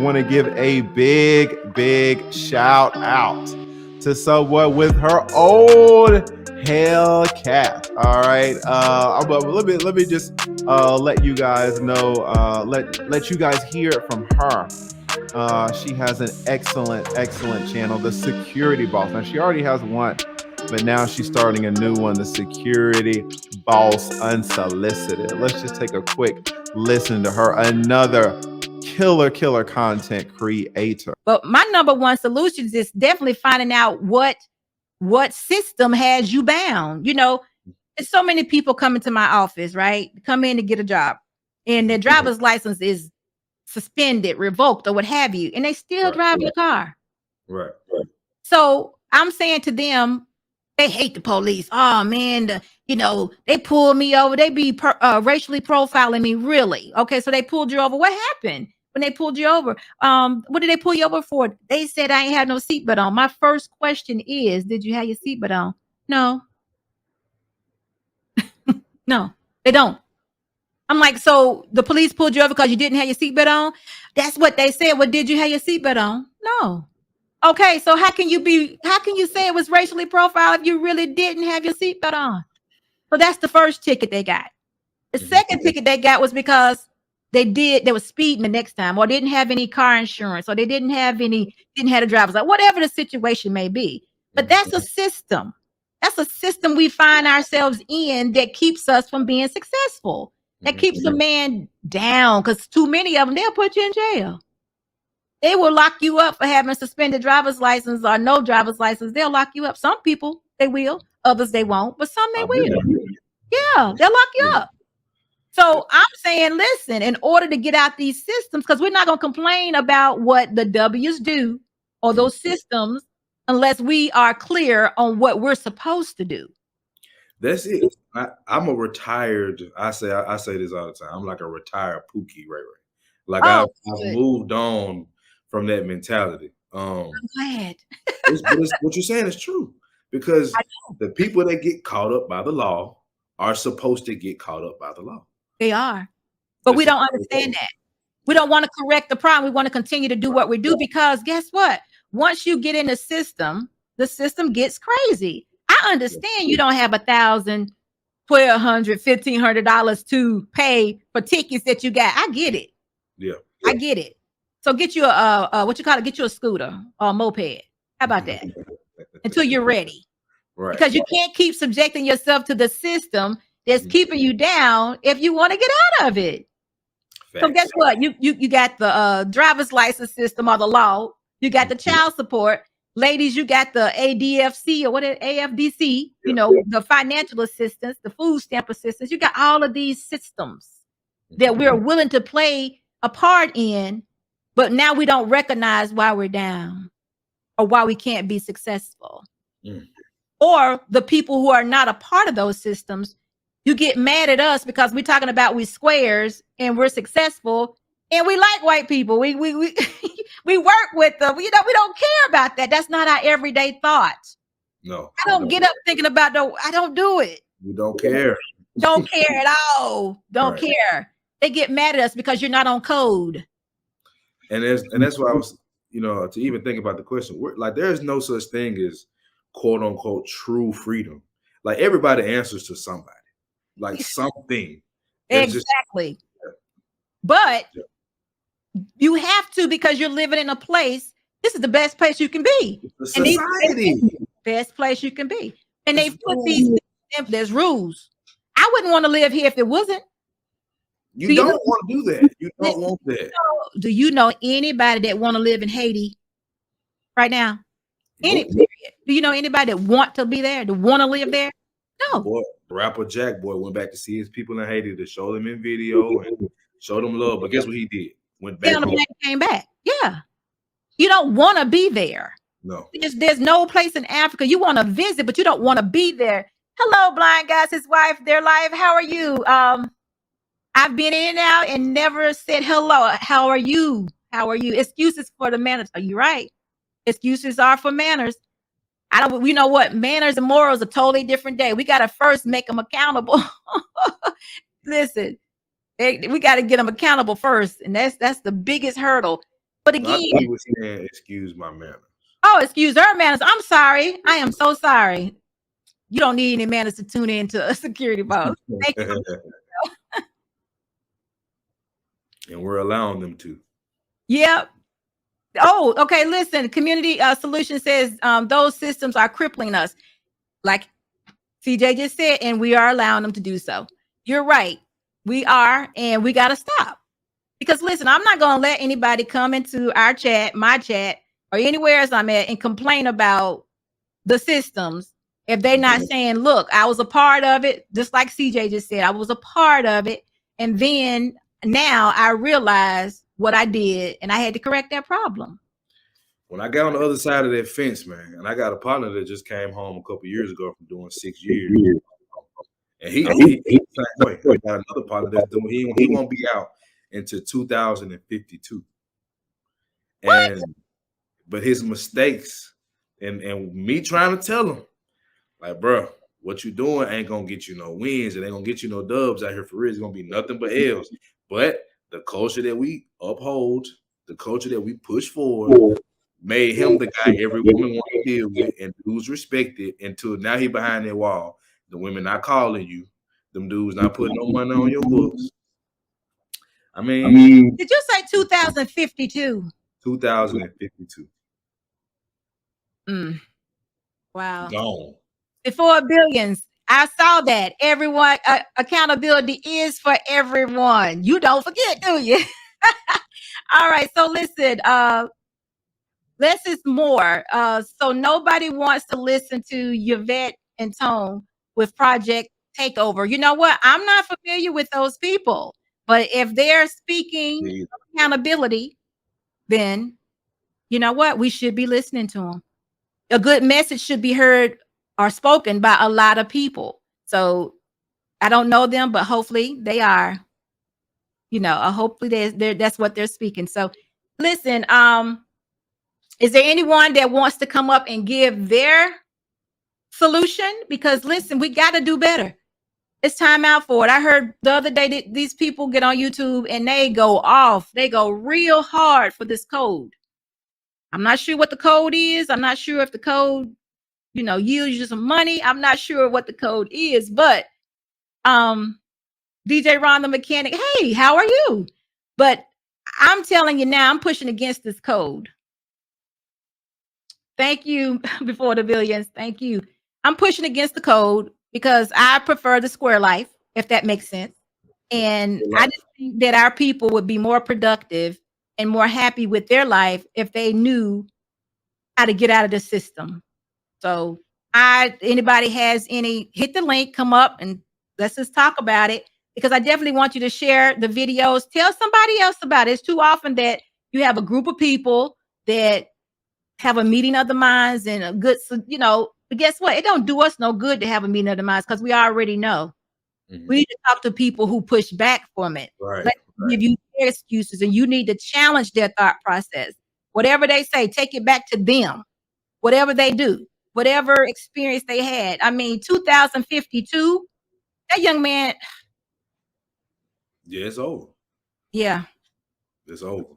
want to give a big shout out to someone with her own Hellcat. All right. Let me just let you guys know. Let you guys hear it from her. She has an excellent channel, The Security Boss. Now she already has one, but now she's starting a new one, The Security Boss Unsolicited. Let's just take a quick listen to her. Another killer content creator. But my number one solution is definitely finding out what system has you bound. You know, there's so many people coming to my office, right? Come in to get a job, and their driver's license is suspended, revoked, or what have you, and they still driving the car. Right. So I'm saying to them, they hate the police. Oh man, they pulled me over. They be racially profiling me. Really? Okay, so they pulled you over. What happened when they pulled you over? What did they pull you over for? They said I ain't had no seatbelt on. My first question is, did you have your seatbelt on? No. No, they don't. I'm like, so the police pulled you over because you didn't have your seatbelt on? That's what they said. Well, did you have your seatbelt on? No. Okay, so how can you say it was racially profiled if you really didn't have your seatbelt on? So that's the first ticket they got. The second ticket they got was because they were speeding the next time, or didn't have any car insurance, or they didn't have a driver's license, whatever the situation may be. But that's a system. That's a system we find ourselves in that keeps us from being successful. That keeps a man down, because too many of them, they'll put you in jail. They will lock you up for having a suspended driver's license or no driver's license. They'll lock you up. Some people, they will. Others, they won't. But some, they will. Yeah, they'll lock you up. So I'm saying, listen, in order to get out these systems, because we're not going to complain about what the W's do or those systems unless we are clear on what we're supposed to do. That's it. I'm a retired, I say this all the time. I'm like a retired Pookie, right? Like I've moved on from that mentality. I'm glad. What you're saying is true, because the people that get caught up by the law are supposed to get caught up by the law. They are. But we don't understand that. We don't want to correct the problem. We want to continue to do what we do, because guess what? Once you get in the system gets crazy. I understand you don't have $1,000, $1,200, $1,500 to pay for tickets that you got. I get it. Yeah. I get it. So get you get you a scooter or a moped. How about that? Until you're ready. Right. Because you can't keep subjecting yourself to the system that's keeping you down if you want to get out of it. Facts. So guess what? You got the driver's license system or the law. You got the child support. Ladies, you got the ADFC or AFDC, the financial assistance, the food stamp assistance. You got all of these systems that we're willing to play a part in, but now we don't recognize why we're down or why we can't be successful. Or the people who are not a part of those systems, you get mad at us because we're talking about we squares and we're successful and we like white people. We we work with them. We don't care about that. That's not our everyday thought. No. I don't get up thinking about I don't do it. We don't care. Don't care at all. Don't care. They get mad at us because you're not on code. And that's why I was, to even think about the question. Like, there is no such thing as quote unquote true freedom. Like, everybody answers to somebody, like something. Exactly. But you have to, because you're living in a place. This is the best place you can be. Society. Best place you can be. And they put there's rules. I wouldn't want to live here if it wasn't. You don't want to do that. You don't want that. Do you know anybody that want to live in Haiti right now? Do you know anybody that want to be there, that want to live there? No. Boy, rapper Jack Boy went back to see his people in Haiti to show them in video and show them love. But guess what he did? Went back home. Came back. Yeah. You don't want to be there. No. There's no place in Africa. You want to visit, but you don't want to be there. Hello, blind guys, his wife, they're live. How are you? I've been in and out and never said hello. How are you? How are you? Excuses for the manners. Are you right? Excuses are for manners. You know what? Manners and morals are totally different day. We got to first make them accountable. Listen, we got to get them accountable first. And that's the biggest hurdle. But I again, thought he was saying, "Excuse my manners." oh, excuse her manners. I'm sorry. I am so sorry. You don't need any manners to tune into a security post. Thank you. And we're allowing them to. Yep. Oh, okay. Listen, Community Solution says those systems are crippling us, like CJ just said, and we are allowing them to do so. You're right. We are, and we got to stop. Because listen, I'm not going to let anybody come into our chat, my chat, or anywhere else I'm at and complain about the systems if they're not saying, look, I was a part of it, just like CJ just said, I was a part of it. And then now I realize what I did and I had to correct that problem. When I got on the other side of that fence, man, and I got a partner that just came home a couple years ago from doing 6 years. And he I got another partner that's doing, he won't be out until 2052. And but his mistakes and me trying to tell him, like, bro, what you doing ain't gonna get you no wins. It ain't gonna get you no dubs out here for real. It's gonna be nothing but L's. But the culture that we uphold, the culture that we push forward, made him the guy every woman want to deal with, and dudes respected until now he behind that wall. The women not calling you, them dudes not putting no money on your books. I mean, did you say 2052? 2052. Wow. Gone. Before billions. I saw that. Everyone, accountability is for everyone. You don't forget, do you? All right. So listen, less is more. So nobody wants to listen to Yvette and Tone with Project Takeover. You know what? I'm not familiar with those people, but if they're speaking accountability, then you know what? We should be listening to them. A good message should be heard or spoken by a lot of people. So I don't know them, but hopefully they are, hopefully that's what they're speaking. So listen, is there anyone that wants to come up and give their solution? Because listen, we got to do better. It's time out for it. I heard the other day that these people get on YouTube and they go off. They go real hard for this code. I'm not sure what the code is. I'm not sure if the code, yields you some money. I'm not sure what the code is, but DJ Ron the mechanic, hey, how are you? But I'm telling you now, I'm pushing against this code. Thank you before the billions. Thank you. I'm pushing against the code because I prefer the square life, if that makes sense. And I just think that our people would be more productive and more happy with their life if they knew how to get out of the system. So anybody has any, hit the link, come up and let's just talk about it, because I definitely want you to share the videos. Tell somebody else about it. It's too often that you have a group of people that have a meeting of the minds and a good, but guess what? It don't do us no good to have a meeting of the minds because we already know. Mm-hmm. We need to talk to people who push back from it. Right. Let them give you their excuses, and you need to challenge their thought process. Whatever they say, take it back to them. Whatever they do, whatever experience they had. I mean, 2052, that young man. Yeah, it's over. Yeah. It's over.